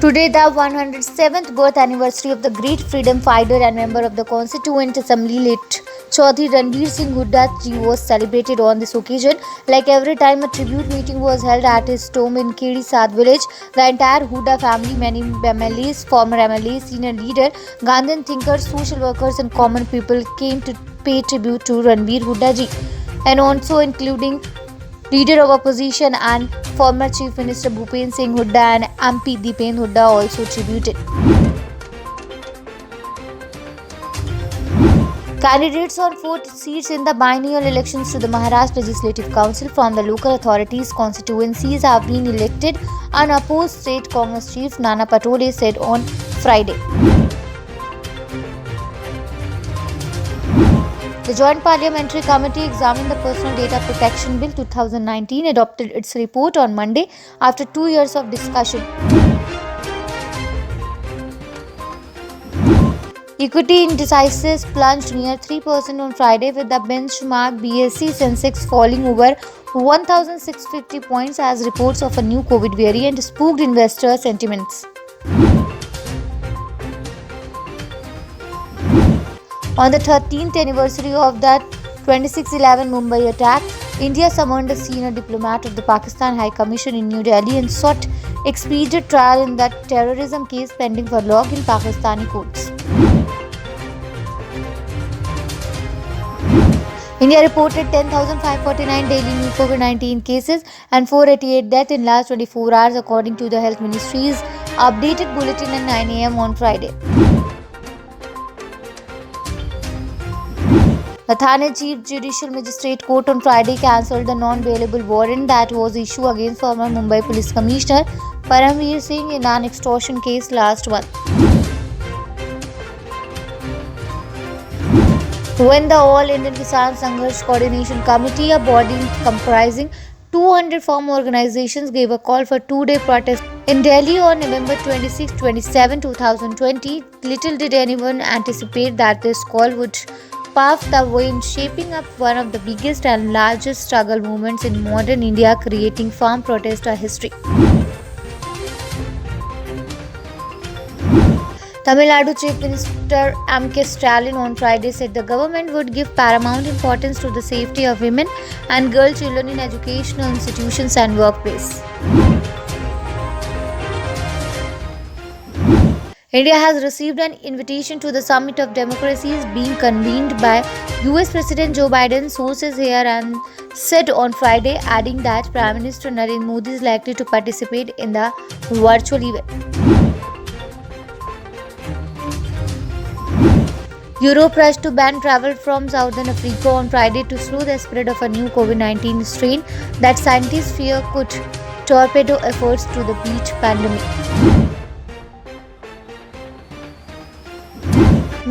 Today, the 107th birth anniversary of the great freedom fighter and member of the Constituent Assembly, late Chaudhry Ranveer Singh Hooda ji, was celebrated on this occasion. Like every time, a tribute meeting was held at his tomb in Khedi Sad village. The entire Hooda family, many MLAs, former MLAs, senior leader, Gandhian thinkers, social workers, and common people came to pay tribute to Ranveer Hooda ji, and also including Leader of Opposition and former Chief Minister Bhupen Singh Hooda and MP Dipen Hooda also tributed. Candidates on 4 seats in the biennial elections to the Maharashtra Legislative Council from the local authorities' constituencies have been elected unopposed, State Congress Chief Nana Patole said on Friday. The Joint Parliamentary Committee examined the Personal Data Protection Bill 2019, adopted its report on Monday after 2 years of discussion. Equity indices plunged near 3% on Friday, with the benchmark BSE Sensex falling over 1,650 points as reports of a new COVID variant spooked investor sentiments. On the 13th anniversary of the 26/11 Mumbai attack, India summoned a senior diplomat of the Pakistan High Commission in New Delhi and sought expedient trial in that terrorism case pending for log in Pakistani courts. India reported 10,549 daily new COVID-19 cases and 488 deaths in last 24 hours, according to the Health Ministry's updated bulletin at 9 a.m. on Friday. The Thane Chief Judicial Magistrate Court on Friday cancelled the non-bailable warrant that was issued against former Mumbai Police Commissioner Paramveer Singh in an extortion case last month. When the All Indian Kisan Sangharsh Coordination Committee, a body comprising 200 farm organizations, gave a call for two-day protest in Delhi on November 26-27, 2020, little did anyone anticipate that this call would pave the way in shaping up one of the biggest and largest struggle movements in modern India, creating farm protest history. Tamil Nadu Chief Minister M.K. Stalin on Friday said the government would give paramount importance to the safety of women and girl children in educational institutions and workplace. India has received an invitation to the Summit of Democracies being convened by US President Joe Biden, sources here and said on Friday, adding that Prime Minister Narendra Modi is likely to participate in the virtual event. Europe rushed to ban travel from Southern Africa on Friday to slow the spread of a new COVID-19 strain that scientists fear could torpedo efforts to beat the pandemic.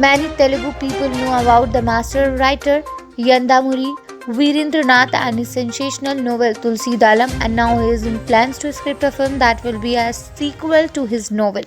Many Telugu people know about the master writer Yandamuri Veerendranath and his sensational novel Tulsi Dalam, and now he is in plans to script a film that will be a sequel to his novel.